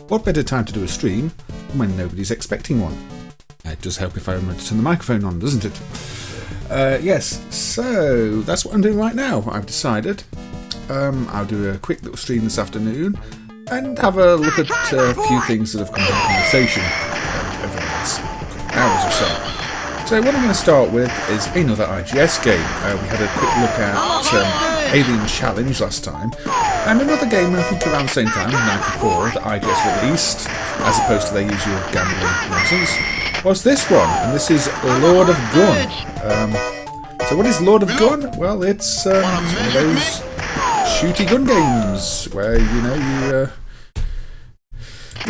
What better time to do a stream than when nobody's expecting one? It does help if I remember to turn the microphone on, doesn't it? Yes, so that's what I'm doing right now. I've decided I'll do a quick little stream this afternoon and have a look at a few things that have come into conversation over the last hours or so. So what I'm going to start with is another IGS game. We had a quick look at Alien Challenge last time, and another game I think around the same time, 94, that IGS released, as opposed to their usual gambling nonsense, was this one, and this is Lord of Gun. So what is Lord of Gun? Well, it's one of those shooty gun games where you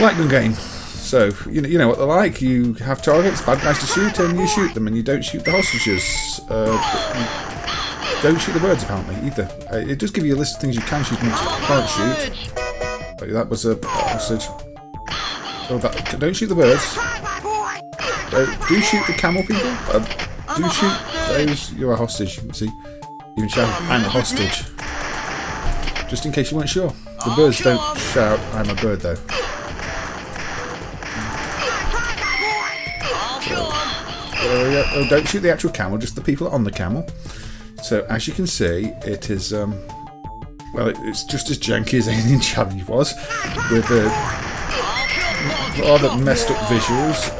light gun game. So you know what they're like. You have targets, bad guys to shoot, and you shoot them, and you don't shoot the hostages. Don't shoot the birds apparently either. It does give you a list of things you can shoot and can't shoot. But that was a hostage. Oh, don't shoot the birds. Do shoot the camel people. Do shoot those. You're a hostage. See, even shout, "I'm a hostage." Just in case you weren't sure. The birds don't shout, "I'm a bird," though. Oh, don't shoot the actual camel, just the people on the camel. So as you can see, it is well, it's just as janky as Alien Challenge was, with rather messed up visuals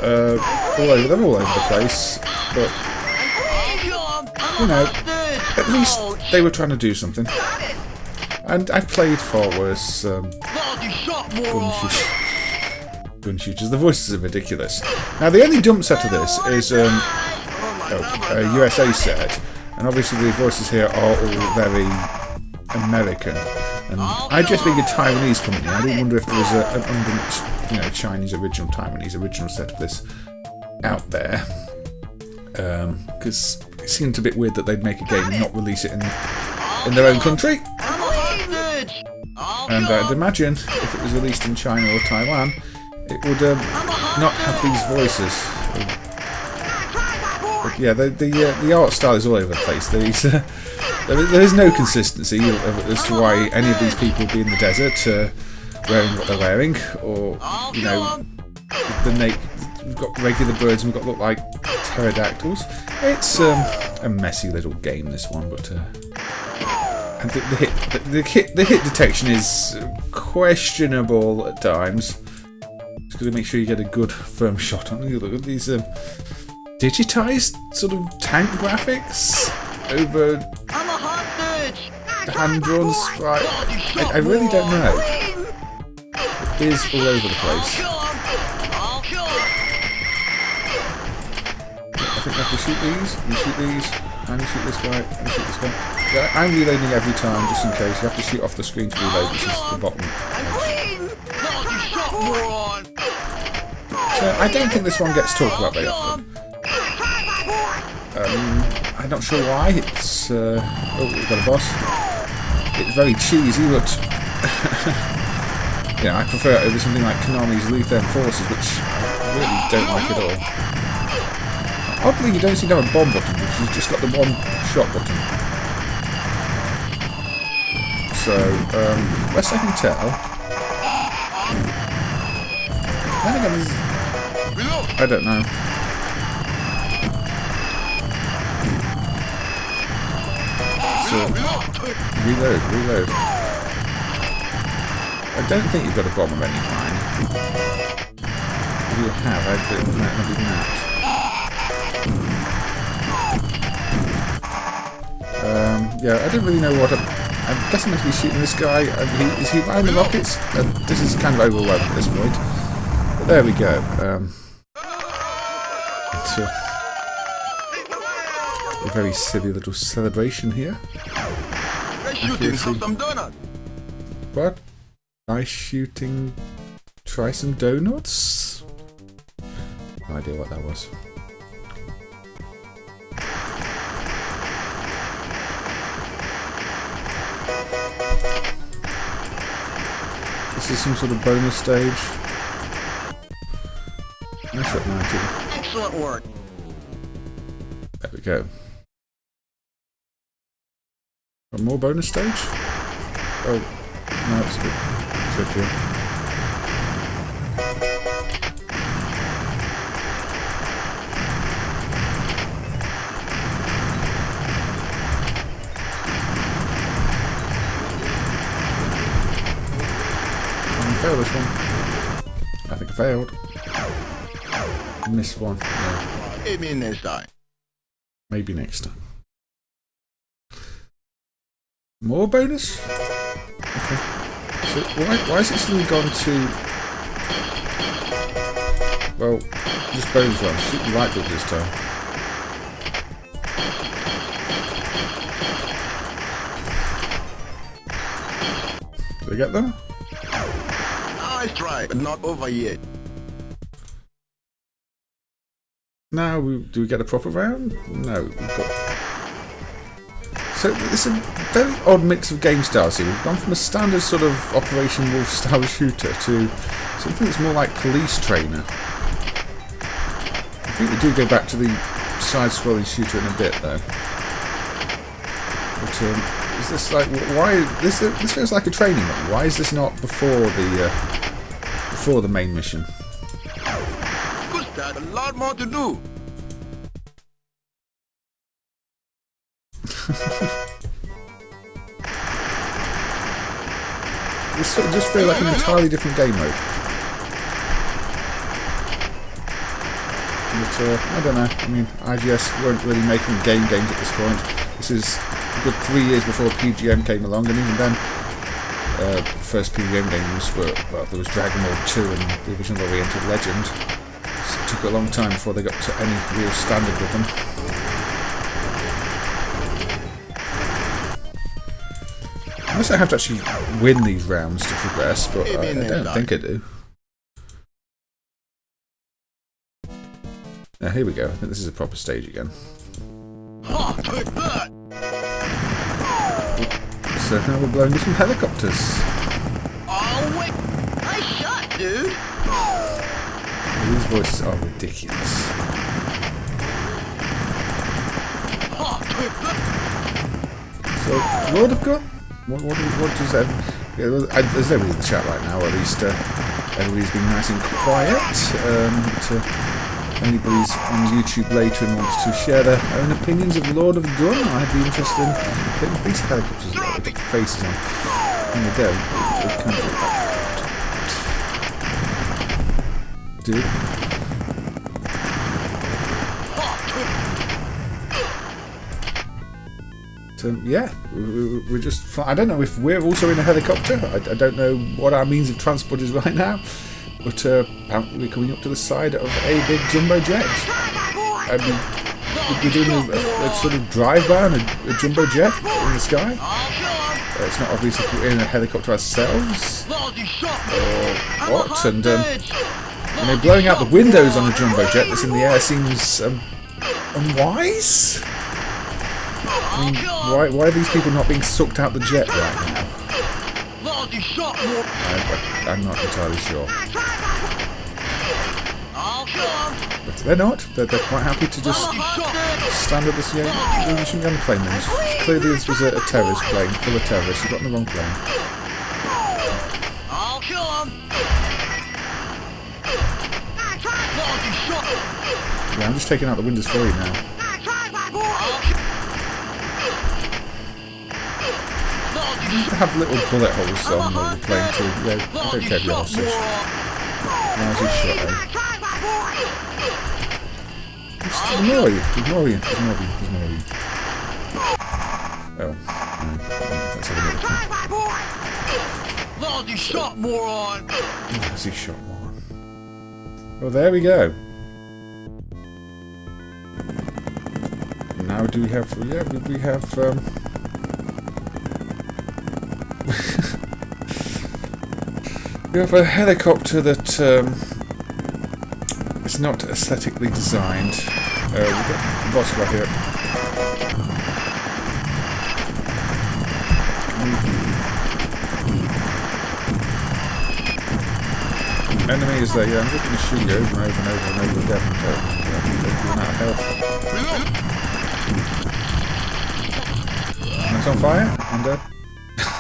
all over the place. But you know, at least they were trying to do something. And I've played far worse gun shooters. The voices are ridiculous. Now the only dump set of this is a USA set, and obviously the voices here are all very American. And IGS being a Taiwanese company, I do wonder if there was an undumped, Chinese original, Taiwanese original set of this out there. Because it seemed a bit weird that they'd make a game and not release it in their own country. And I'd imagine if it was released in China or Taiwan, it would not have these voices. But yeah, the art style is all over the place. There is no consistency as to why any of these people would be in the desert wearing what they're wearing, or we've got regular birds and we've got look like pterodactyls. It's a messy little game, this one, but and the hit detection is questionable at times. Just got to make sure you get a good firm shot on. Look at these digitized sort of tank graphics over hand-drawn sprite. I really don't know. It is all over the place. I think I have to shoot these. You shoot these. And you shoot this guy. And you shoot this guy. Yeah, I'm reloading every time just in case. You have to shoot off the screen to reload, which is the bottom edge. So I don't think this one gets talked about very often. I'm not sure why. It's oh, we've got a boss. It's very cheesy, but yeah, I prefer it over something like Konami's Lethal Forces, which I really don't like at all. Oddly, you don't seem to have a bomb button, because you've just got the one shot button. So, best I can tell, I don't know. So, reload. I don't think you've got a bomb of any kind. If you have, I don't know how to do that. Yeah, I don't really know what I'm guessing I'm meant to be shooting this guy. Is he behind the rockets? This is kind of overwhelming at this point. But there we go. It's a very silly little celebration here. Accuracy. What? Try some donuts? No idea what that was. This is some sort of bonus stage. Nice shot, 90. Excellent work. There we go. One more bonus stage? Oh, no, it's a bit trickier. fail this one. I think I failed. Missed one. No. Maybe next time. Maybe next time. More bonus? Okay. So why is it suddenly gone to... Well, just bonus one. Shoot the right button this time. Did I get them? Nice try, but not over yet. Now, do we get a proper round? No, we've got... So, it's a very odd mix of game styles here. We've gone from a standard sort of Operation Wolf style shooter to something that's more like Police Trainer. I think we do go back to the side-scrolling shooter in a bit, though. But, is this like... Why... This feels like a training one. Why is this not before the main mission? Good start, a lot more to do. This sort of just feels like an entirely different game mode. But, I don't know. I mean, IGS weren't really making games at this point. This is a good 3 years before PGM came along, and even then, the first PGM games were, well, there was Dragon Ball 2 and the original Oriented Legend. So it took a long time before they got to any real standard with them. Unless I have to actually win these rounds to progress, but I don't think I do. Now, here we go. I think this is a proper stage again. So now we're blowing up some helicopters. Oh, wait. Nice shot, dude. These voices are ridiculous. So, Lord of Gun? What does that... Yeah, there's nobody in the chat right now, or at least everybody's been nice and quiet. Anybody's on YouTube later and wants to share their own opinions of Lord of Gun, I'd be interested in getting these helicopters as well. They put faces on. When they don't, they can't do that. Dude. So, yeah, we're just... I don't know if we're also in a helicopter. I don't know what our means of transport is right now. But apparently we're coming up to the side of a big jumbo jet. We're doing a sort of drive-by on a jumbo jet in the sky. It's not obvious if we're in a helicopter ourselves. Or what? And blowing out the windows on a jumbo jet that's in the air seems unwise. I mean, why are these people not being sucked out the jet right now? I'm not entirely sure. But they're not. They're quite happy to just stand at this. Yeah, you shouldn't be on the plane then. Clearly this was a terrorist plane, full of terrorists. You got on the wrong plane. Yeah, I'm just taking out the windows for you now. You have little bullet holes on the plane too. Yeah, I don't care if you're hostage. How's he shot, eh? Ignore you. Oh. No. Let's have another one. Lousy shot, moron! Lousy shot, moron. Well, there we go. Now do we have... Yeah, we have... We have a helicopter that is not aesthetically designed. We've got the boss guy here. Enemy is there, yeah, I'm just going to shoot you over and over and over and over again until you're out of health. That's on fire, and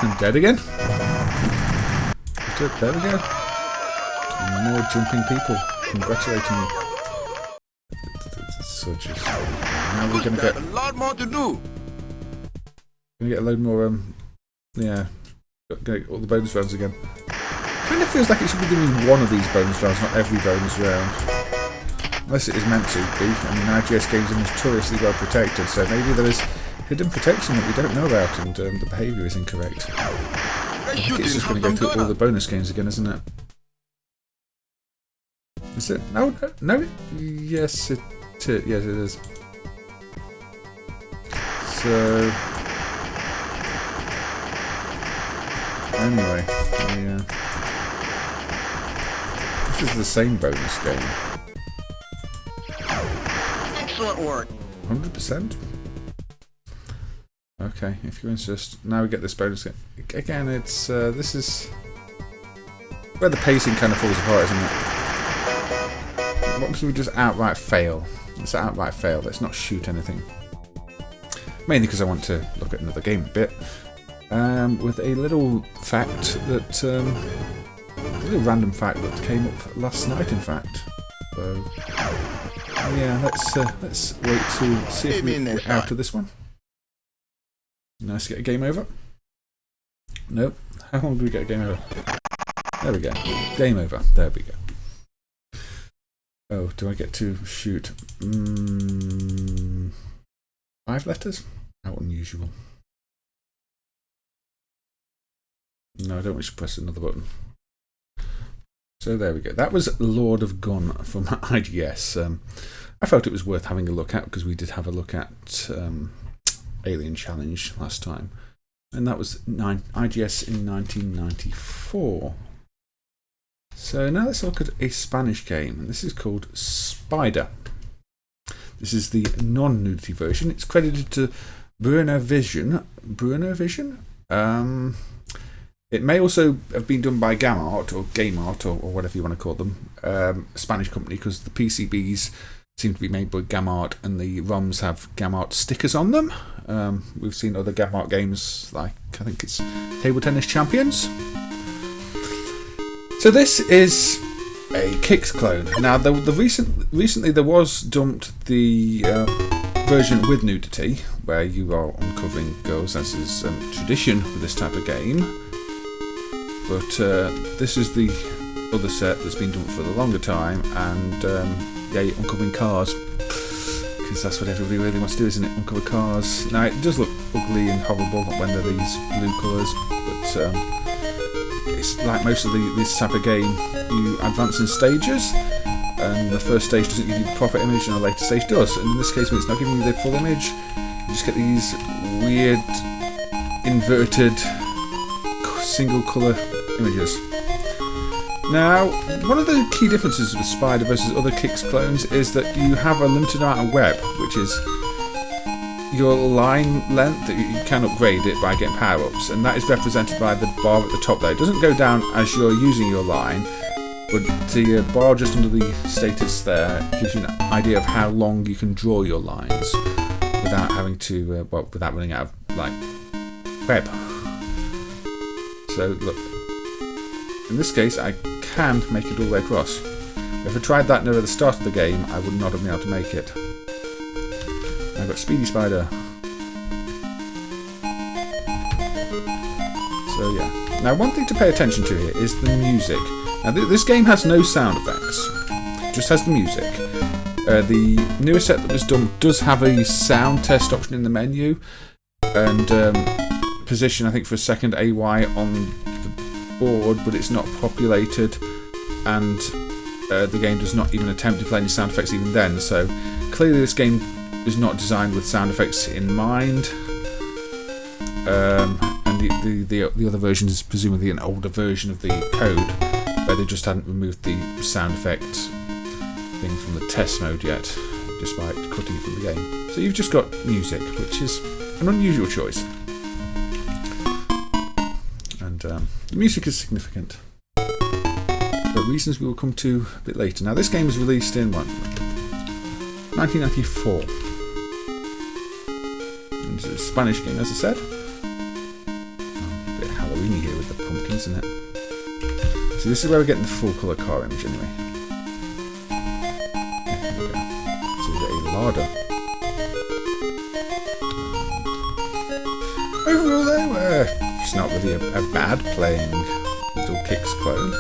I'm dead again. There we go. More jumping people congratulating me. Such a... Now we're going to get... a lot more to do. Gonna get a load more, yeah. Gonna get all the bonus rounds again. Kind of feels like it should be doing one of these bonus rounds, not every bonus round. Unless it is meant to be. I mean, IGS games are notoriously well protected, so maybe there is hidden protection that we don't know about, and the behaviour is incorrect. I think it's just going to go through all the bonus games again, isn't it? Is it? No, no. Yes, it is. Yes, it is. So anyway, yeah. This is the same bonus game. Excellent work. 100%. Okay, if you insist. Now we get this bonus game. Again, it's this is where the pacing kind of falls apart, isn't it? What if we just outright fail? Let's outright fail. Let's not shoot anything. Mainly because I want to look at another game a bit. With a little fact that, a little random fact that came up last night, in fact. So, yeah, let's wait to see if we get out of this one. Nice to get a game over. Nope. How long do we get a game over? There we go. Game over. There we go. Oh, do I get to shoot 5 letters? How unusual. No, I don't wish to press another button. So there we go. That was Lord of Gun from IGS. I felt it was worth having a look at because we did have a look at Alien Challenge last time. And that was IGS in 1994. So now let's look at a Spanish game, and this is called Spider. This is the non-nudity version. It's credited to Bruno Vision. Bruno Vision? It may also have been done by GamArt or GameArt or whatever you want to call them, a Spanish company, because the PCBs seem to be made by GamArt and the ROMs have GamArt stickers on them. We've seen other GamArt games like, I think it's Table Tennis Champions. So this is a Kicks clone. Now, recently there was dumped the version with nudity, where you are uncovering girls, as is tradition with this type of game. But this is the other set that's been done for the longer time, and yeah, you're uncovering cars, because that's what everybody really wants to do, isn't it? Uncover cars. Now, it does look ugly and horrible when they're these blue colours, but it's like most of this type of game, you advance in stages, and the first stage doesn't give you the proper image and the later stage does. And in this case, when it's not giving you the full image, you just get these weird, inverted, single colour images. Now, one of the key differences with Spider versus other Kicks clones is that you have a limited amount of web, which is your line length. That you can upgrade it by getting power-ups, and that is represented by the bar at the top there. It doesn't go down as you're using your line, but the bar just under the status there gives you an idea of how long you can draw your lines without having to, without running out of, like, web. So, look, in this case, I can make it all the way across. If I tried that near the start of the game, I would not have been able to make it. I've got Speedy Spider. So yeah. Now, one thing to pay attention to here is the music. Now, this game has no sound effects. It just has the music. The newer set that was done does have a sound test option in the menu, and position, I think, for a second AY on the board, but it's not populated, and the game does not even attempt to play any sound effects even then. So clearly, this game is not designed with sound effects in mind, and the other version is presumably an older version of the code, where they just hadn't removed the sound effect thing from the test mode yet, despite cutting it from the game. So you've just got music, which is an unusual choice, and the music is significant for reasons we will come to a bit later. Now, this game was released in 1994. It's a Spanish game, as I said. A bit Halloween-y here with the pumpkins, isn't it? So this is where we're getting the full colour car image, anyway. There we go. So we've got a larder. Overall, though, it's not really a bad playing Little Kicks clone.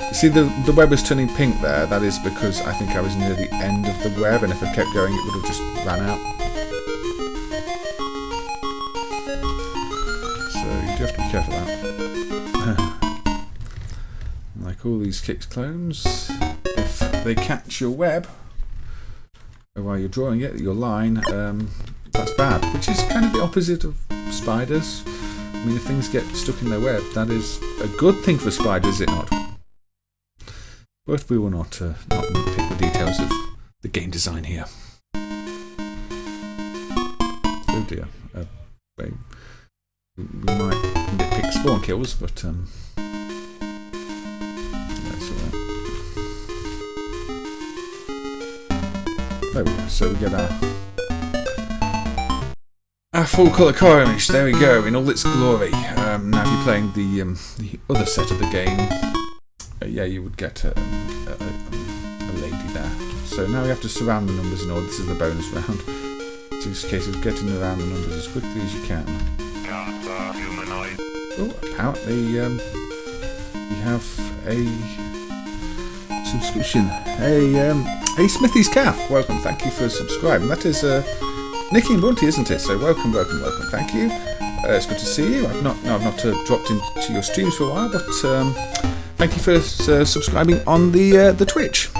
You see the web is turning pink there. That is because I think I was near the end of the web, and if I kept going it would have just ran out. So you do have to be careful of that. Like all these Kicks clones, if they catch your web while you're drawing it, your line, that's bad, which is kind of the opposite of spiders. I mean, if things get stuck in their web, that is a good thing for spiders, is it not? But we will not nitpick the details of the game design here. Oh dear. We might nitpick spawn kills, but that's alright. There we go. So we get our full colour car image. There we go, in all its glory. Now, if you're playing the other set of the game, yeah, you would get a lady there. So now we have to surround the numbers in order. This is the bonus round. So it's a case of getting around the numbers as quickly as you can. Oh, apparently we have a subscription. Hey, Smithy's Calf, welcome. Thank you for subscribing. That is Nicky and Bunty, isn't it? So welcome. Thank you. It's good to see you. I've not dropped into your streams for a while, but thank you for subscribing on the Twitch.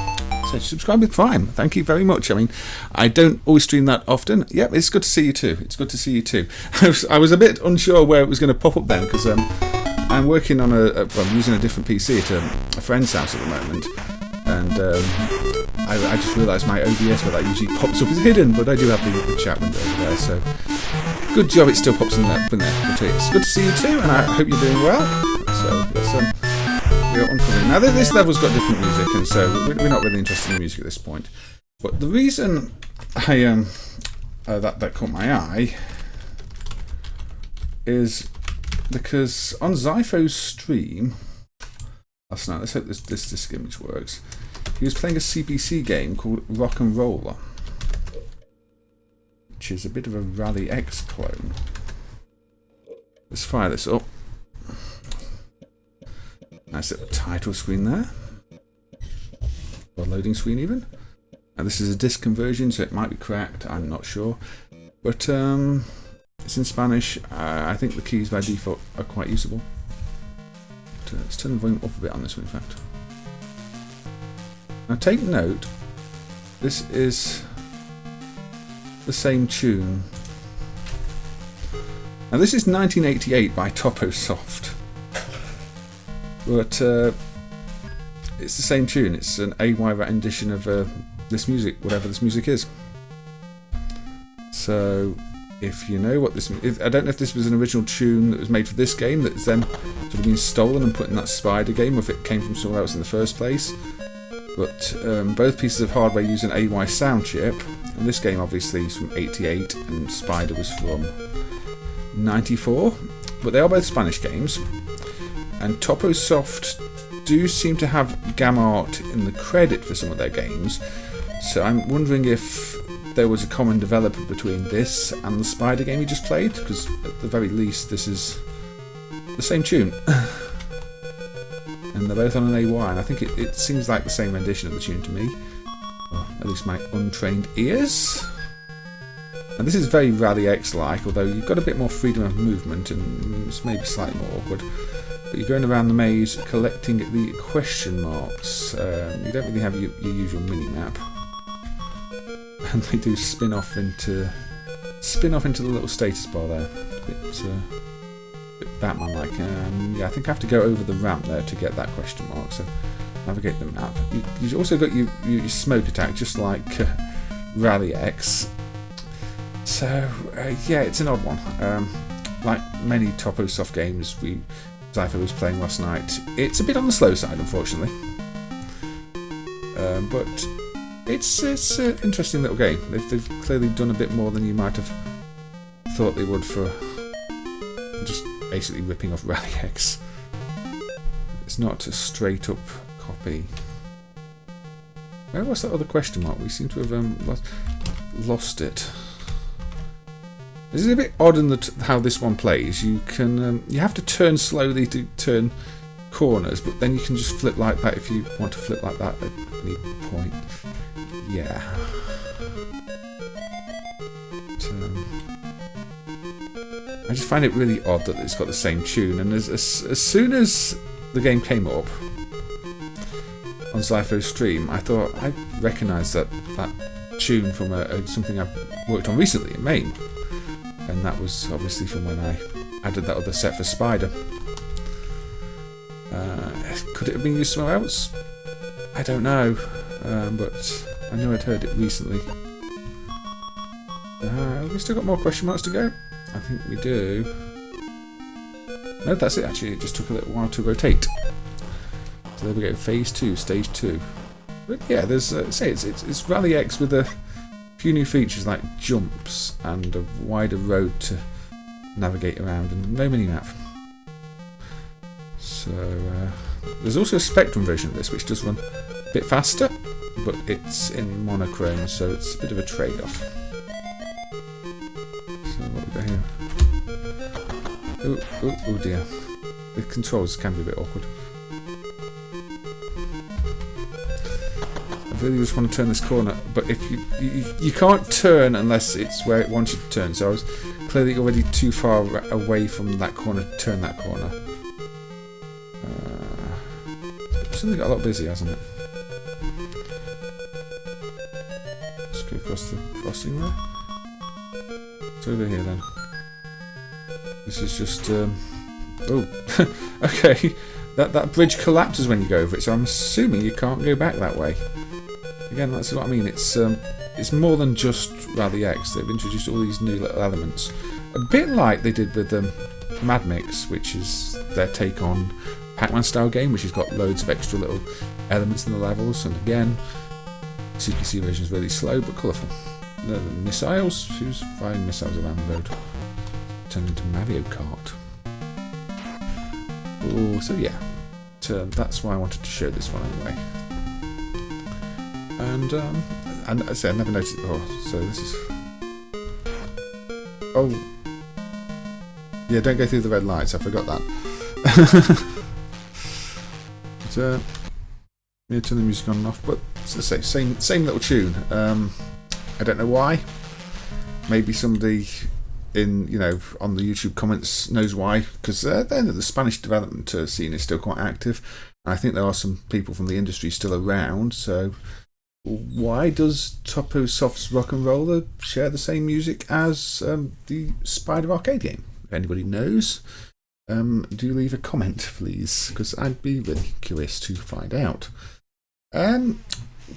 So subscribe with Prime. Thank you very much. I mean, I don't always stream that often. Yep, it's good to see you too. I was a bit unsure where it was going to pop up then, because I'm working on I'm using a different PC at a friend's house at the moment, and I just realised my OBS where that usually pops up is hidden, but I do have the chat window over there, so good job it still pops in there. But it's good to see you too, and I hope you're doing well. So let's now this level's got different music, and so we're not really interested in music at this point. But the reason I that caught my eye is because on Zypho's stream last night, let's hope this disc image works, he was playing a CPC game called Rock and Roller, which is a bit of a Rally X clone. Let's fire this up. Nice little title screen there, or loading screen even. And this is a disc conversion, so it might be cracked, I'm not sure. But it's in Spanish. I think the keys by default are quite usable. But, let's turn the volume up a bit on this one, in fact. Now take note, this is the same tune. Now this is 1988 by Toposoft. But it's the same tune. It's an AY rendition of this music, whatever this music is. So, if you know what this... I don't know if this was an original tune that was made for this game that's then sort of been stolen and put in that Spider game, or if it came from somewhere else in the first place. But both pieces of hardware use an AY sound chip. And this game obviously is from 88 and Spider was from 94. But they are both Spanish games. And Toposoft do seem to have Gamma Art in the credit for some of their games, so I'm wondering if there was a common developer between this and the Spider game you just played, because at the very least this is the same tune. And they're both on an AY, and I think it seems like the same rendition of the tune to me, or at least my untrained ears. And this is very Rally X-like, although you've got a bit more freedom of movement and it's maybe slightly more awkward. But you're going around the maze collecting the question marks. You don't really have your usual mini-map. And they do spin off into the little status bar there. A bit Batman-like. Yeah, I think I have to go over the ramp there to get that question mark. So navigate the map. You've also got your smoke attack, just like Rally X. So yeah, it's an odd one. Like many Toposoft games Zypho was playing last night, it's a bit on the slow side, unfortunately. But it's an interesting little game. They've clearly done a bit more than you might have thought they would for just basically ripping off Rally X. It's not a straight up copy. Where was that other question mark? We seem to have lost it. This is a bit odd in how this one plays. You can you have to turn slowly to turn corners, but then you can just flip like that if you want to flip like that at any point. Yeah. But, I just find it really odd that it's got the same tune, and as soon as the game came up on Zypho's stream, I thought I recognised that tune from something I've worked on recently in MAME, and that was obviously from when I added that other set for Spider. Could it have been used somewhere else? I don't know, but I know I'd heard it recently. We've still got more question marks to go. I think we do. No, that's it actually. It just took a little while to rotate. So there we go. Phase 2, stage 2. But yeah, there's it's Rally X with a few new features like jumps and a wider road to navigate around, and no mini-map. So there's also a Spectrum version of this, which does run a bit faster, but it's in monochrome, so it's a bit of a trade-off. So what we got here? Oh dear. The controls can be a bit awkward. I really just want to turn this corner, but if you can't turn unless it's where it wants you to turn, so I was clearly already too far away from that corner to turn that corner. Something got a lot busy, hasn't it? Let's go across the crossing there. It's over here then. This is just oh okay. That bridge collapses when you go over it, so I'm assuming you can't go back that way. Again, that's what I mean. It's more than just Rally X. They've introduced all these new little elements, a bit like they did with Mad Mix, which is their take on Pac-Man style game, which has got loads of extra little elements in the levels. And again, CPC version is really slow but colourful. The missiles, who's firing missiles around the road? Turned into Mario Kart. Oh, so yeah, that's why I wanted to show this one anyway. And I say I never noticed. Oh, so this is. Oh, yeah, don't go through the red lights. I forgot that. But, yeah, turn the music on and off. But as I say, same little tune. I don't know why. Maybe somebody in on the YouTube comments knows why, because then the Spanish development scene is still quite active. And I think there are some people from the industry still around. So why does Toposoft's Rock and Roller share the same music as the Spider arcade game? If anybody knows, do leave a comment, please, because I'd be really curious to find out.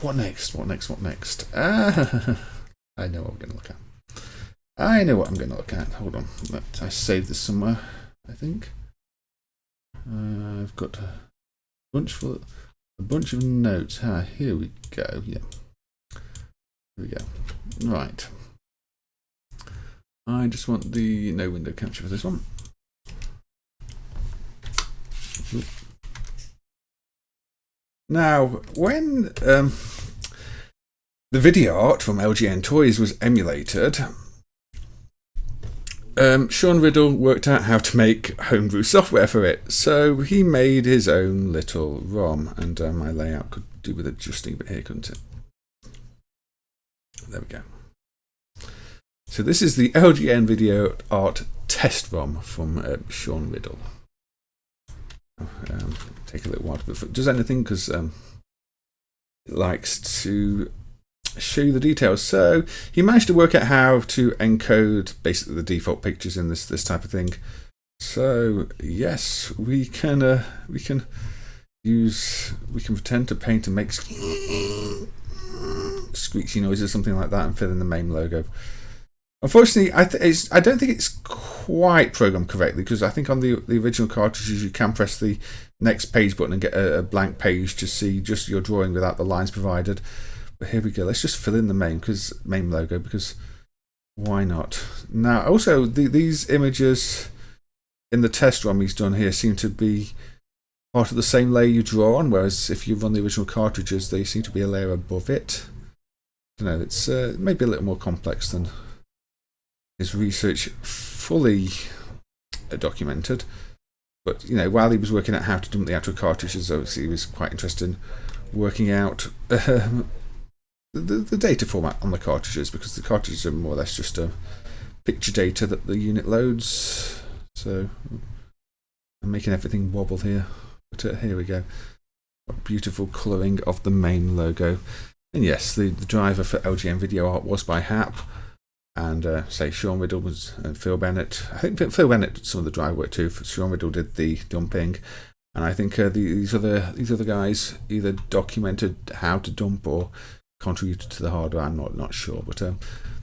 What next? What next? I know what we're going to look at. I know what I'm going to look at. Hold on. I saved this somewhere, I think. I've got a bunch of notes. Here we go. Yeah. Here we go. Right. I just want the no window capture for this one. Oop. Now, when the video art from LJN Toys was emulated, Sean Riddle worked out how to make homebrew software for it, so he made his own little ROM, and my layout could do with adjusting a bit here, couldn't it? There we go. So this is the LJN VideoArt Test ROM from Sean Riddle. Take a little while, but if it does anything, because it likes to show you the details. So he managed to work out how to encode basically the default pictures in this type of thing. So yes, we can pretend to paint and make screechy noises, something like that, and fill in the MAME logo. Unfortunately, I don't think it's quite programmed correctly, because I think on the original cartridges you can press the next page button and get a blank page to see just your drawing without the lines provided. But here we go. Let's just fill in the MAME logo, because why not? Now, also these images in the test ROM he's done here seem to be part of the same layer you draw on, whereas if you run the original cartridges, they seem to be a layer above it. I don't know. It's maybe a little more complex than his research fully documented. But you know, while he was working out how to dump the actual cartridges, obviously he was quite interested in working out the data format on the cartridges, because the cartridges are more or less just picture data that the unit loads. So I'm making everything wobble here, but here we go. What beautiful colouring of the main logo. And yes, the driver for LJN VideoArt was by Hap, and say Sean Riddle was and Phil Bennett. I think Phil Bennett did some of the driver work too. Sean Riddle did the dumping, and I think these other guys either documented how to dump or contributed to the hardware. I'm not sure, but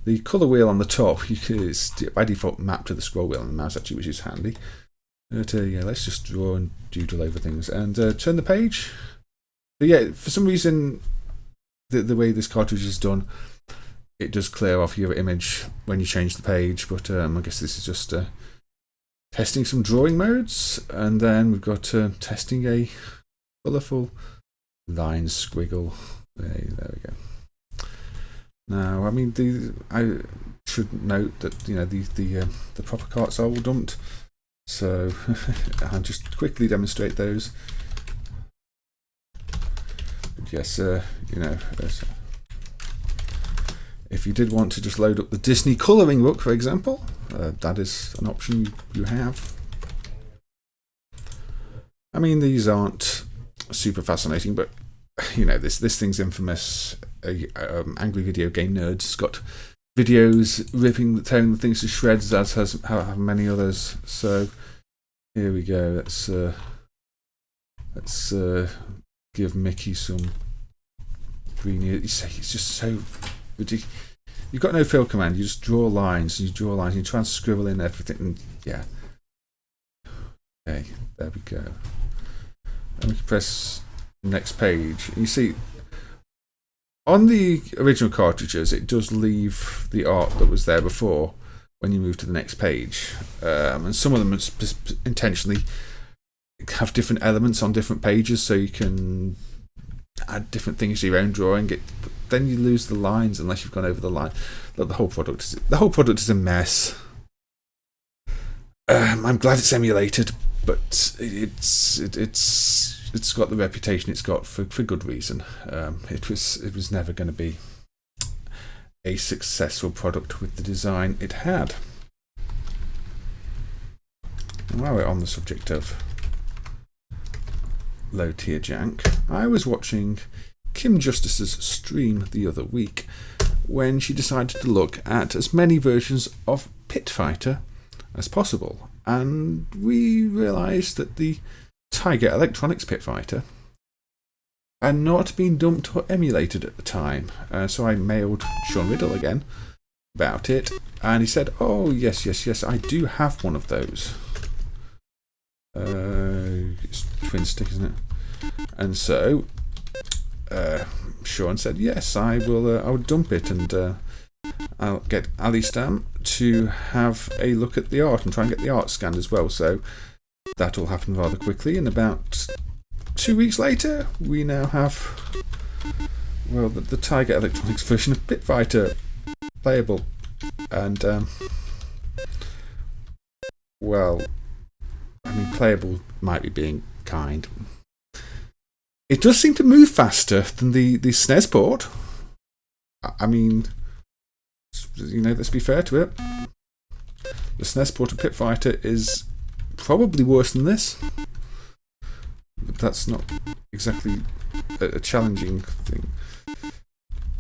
the colour wheel on the top is by default mapped to the scroll wheel on the mouse actually, which is handy. But yeah, let's just draw and doodle over things and turn the page. But yeah, for some reason, the way this cartridge is done, it does clear off your image when you change the page. But I guess this is just testing some drawing modes, and then we've got testing a colourful line squiggle. There we go. Now, I mean, I should note that, you know, the proper carts are all dumped, so I'll just quickly demonstrate those. But yes, you know, if you did want to just load up the Disney colouring book, for example, that is an option you have. I mean, these aren't super fascinating, but you know, this thing's infamous. Angry video game nerds has got videos tearing the things to shreds, as have many others. So here we go. Let's give Mickey some green. It's just so ridiculous. You've got no fill command. You just draw lines. You try and scribble in everything. And yeah. Okay, there we go. And we can press next page. And you see, on the original cartridges, it does leave the art that was there before when you move to the next page. And some of them intentionally have different elements on different pages, so you can add different things to your own drawing. But then you lose the lines unless you've gone over the line. Look, the whole product is a mess. I'm glad it's emulated, but it's got the reputation it's got for good reason. It was never going to be a successful product with the design it had. And while we're on the subject of low tier jank, I was watching Kim Justice's stream the other week when she decided to look at as many versions of Pit Fighter as possible, and we realised that the Tiger Electronics Pit Fighter had not been dumped or emulated at the time. So I mailed Sean Riddle again about it, and he said, "Oh yes, I do have one of those." It's twin stick, isn't it? And so Sean said, "Yes, I will. I'll dump it, and I'll get Ali Stam to have a look at the art and try and get the art scanned as well." So that all happened rather quickly, and about 2 weeks later, we now have, well, the Tiger Electronics version of Pit Fighter playable. And well, I mean, playable might be being kind. It does seem to move faster than the SNES port. I mean, you know, let's be fair to it. The SNES port of Pit Fighter is probably worse than this, but that's not exactly a challenging thing.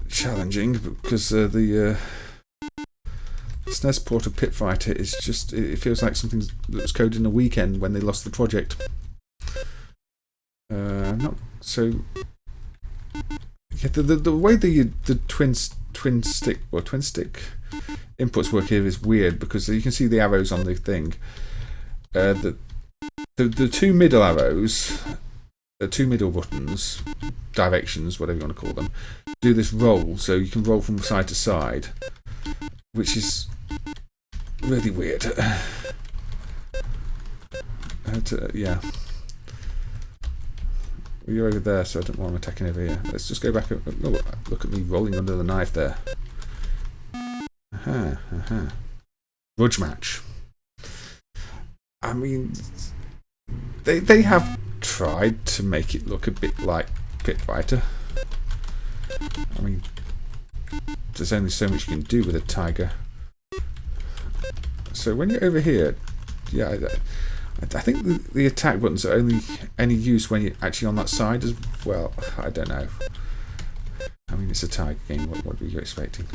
Challenging because the SNES port of Pit Fighter is just, it feels like something that was coded in a weekend when they lost the project. Not so. Yeah, the way the twin stick inputs work here is weird, because you can see the arrows on the thing. The two middle arrows, the two middle buttons, directions, whatever you want to call them, do this roll, so you can roll from side to side, which is really weird. Yeah. You're over there, so I don't know why I'm attacking over here. Let's just go back. Oh, look at me rolling under the knife there. Grudge match. I mean, they have tried to make it look a bit like Pit Fighter. I mean, there's only so much you can do with a tiger. So when you're over here, yeah, I think the attack buttons are only any use when you're actually on that side as well. I don't know. I mean, it's a tiger game. What were you expecting?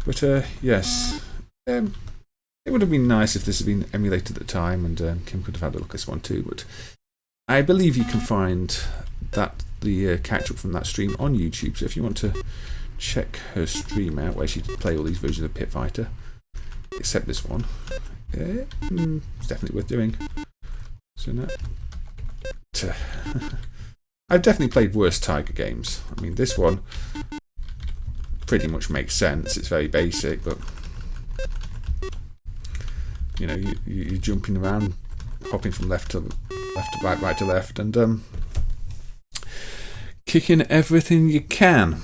But yes, it would have been nice if this had been emulated at the time, and Kim could have had a look at this one too. But I believe you can find the catch up from that stream on YouTube. So if you want to check her stream out, where she play all these versions of Pit Fighter, except this one, it's definitely worth doing. So no, I've definitely played worse tiger games. I mean, this one pretty much makes sense. It's very basic, but you know, you're jumping around, hopping from left to right, right to left, and kicking everything you can.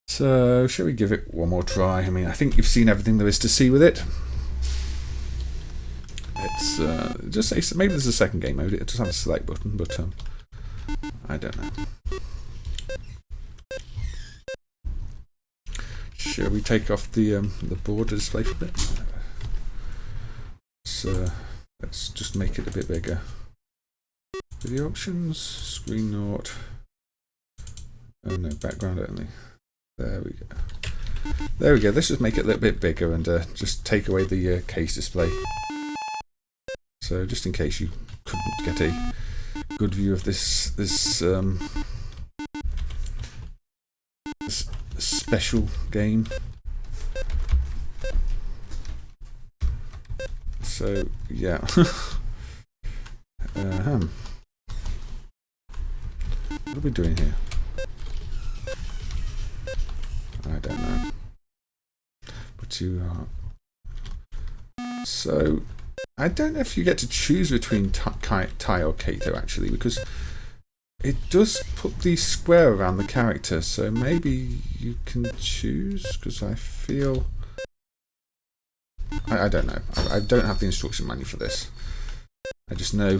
So, shall we give it one more try? I mean, I think you've seen everything there is to see with it. It's just say maybe there's a second game mode. It does have a select button, but I don't know. Shall we take off the border display for a bit? Let's just make it a bit bigger. Video options, screen naught. Oh no, background only. There we go. There we go. Let's just make it a little bit bigger and just take away the case display. So just in case you couldn't get a good view of this special game. So yeah. What are we doing here? I don't know. But you are. So I don't know if you get to choose between Tai or Kato actually, because it does put the square around the character. So maybe you can choose, because I feel I don't know. I don't have the instruction manual for this. I just know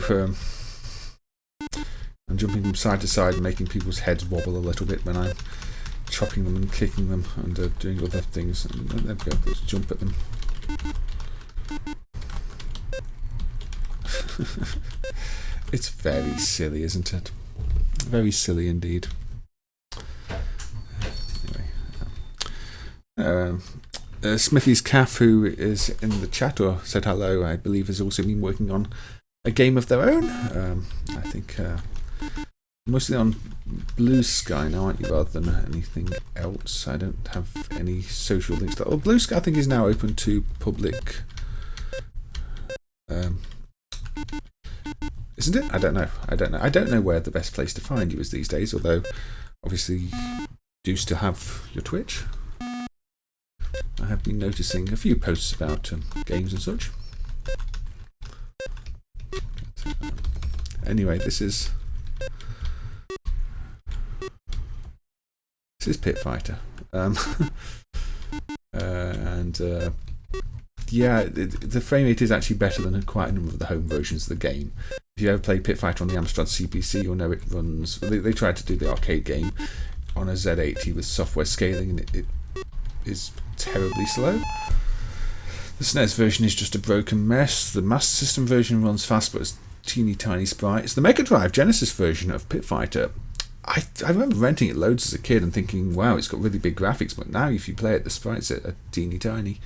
I'm jumping from side to side, making people's heads wobble a little bit when I'm chopping them and kicking them and doing other things. And there we go. Let's jump at them. It's very silly, isn't it? Very silly indeed. Anyway, Smithy's Calf, who is in the chat or said hello, I believe has also been working on a game of their own. I think mostly on Blue Sky now, aren't you, rather than anything else. I don't have any social links to that. Well, Blue Sky I think is now open to public. Isn't it? I don't know. I don't know where the best place to find you is these days, although obviously you do still have your Twitch. I have been noticing a few posts about games and such. Anyway, this is Pit Fighter, and yeah, the frame rate is actually better than quite a number of the home versions of the game. If you ever played Pit Fighter on the Amstrad CPC, you'll know it runs. They tried to do the arcade game on a Z80 with software scaling, and it is terribly slow. The SNES version is just a broken mess. The Master System version runs fast, but it's teeny tiny sprites. The Mega Drive Genesis version of Pit Fighter, I remember renting it loads as a kid and thinking, wow, it's got really big graphics, but now if you play it, the sprites are teeny tiny.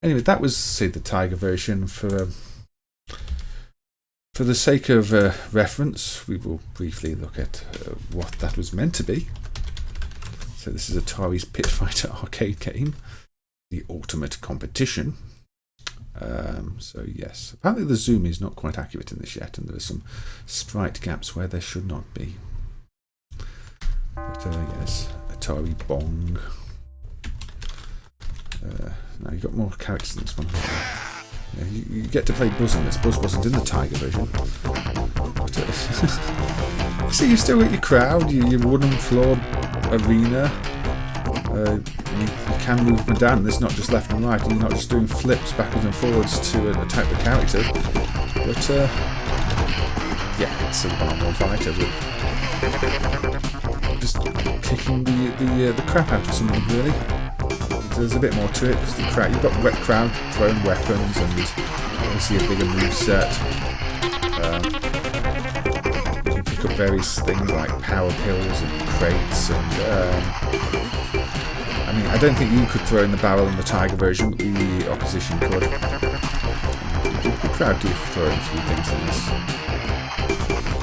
Anyway, that was, say, the Tiger version. For the sake of reference, we will briefly look at what that was meant to be. So this is Atari's Pit Fighter arcade game, the ultimate competition. So yes, apparently the zoom is not quite accurate in this yet, and there are some sprite gaps where there should not be. But yes, Atari Bong. Now you've got more characters in this one. Yeah, you get to play Buzz in this. Buzz wasn't in the Tiger version. So you still got your crowd, your wooden floor arena, you can move them down. It's not just left and right, and you're not just doing flips backwards and forwards to attack the character. But yeah, it's a one-on-one fighter with just kicking the crap out of someone, really. There's a bit more to it because you've got wet crowd throwing weapons and obviously a bigger moveset. You can pick up various things like power pills and crates and I mean, I don't think you could throw in the barrel in the Tiger version, but the opposition could. The crowd do throw in a few things in this.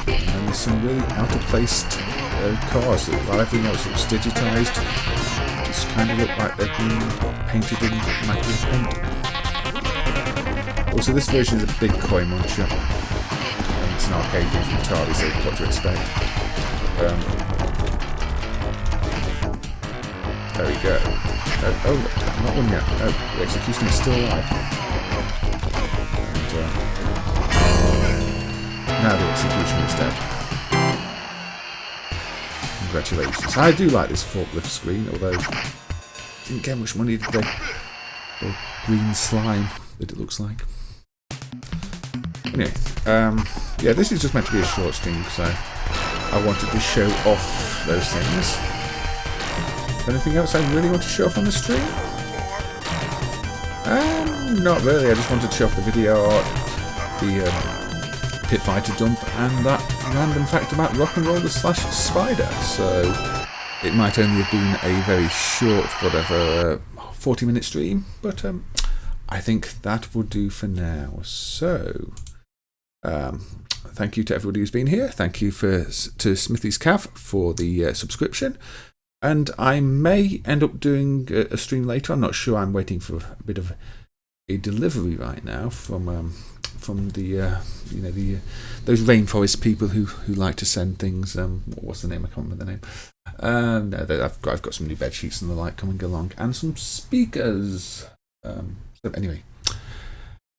And then there's some really out-of-placed cars while everything else looks digitised. Just kind of look like they've been painted in matte paint. Also, this version is a big coin muncher. It's an arcade game from Atari, so what to expect. There we go. Oh, not one yet. Oh, the executioner is still alive. And now the executioner is dead. Congratulations. I do like this forklift screen, although didn't get much money today. Or green slime that it looks like. Anyway, yeah, this is just meant to be a short stream because I wanted to show off those things. Anything else I really want to show off on the stream? Not really. I just wanted to show off the video art, the pit fighter jump, and that random fact about rock and roller / spider. So it might only have been a very short, whatever, 40-minute stream, but I think that will do for now. So thank you to everybody who's been here. Thank you to Smithy's Cav for the subscription. And I may end up doing a stream later. I'm not sure. I'm waiting for a bit of a delivery right now from the those rainforest people who like to send things. What's the name? I can't remember the name. No, I've got some new bed sheets and the like coming along, and some speakers. So anyway,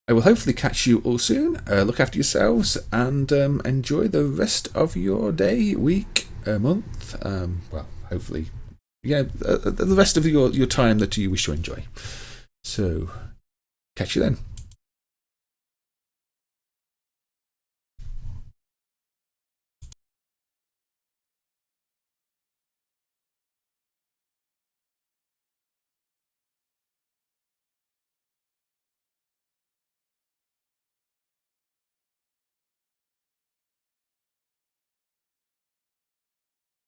I will hopefully catch you all soon. Look after yourselves and enjoy the rest of your day, week, month. Well, hopefully, yeah, the rest of your time that you wish to enjoy. So, catch you then.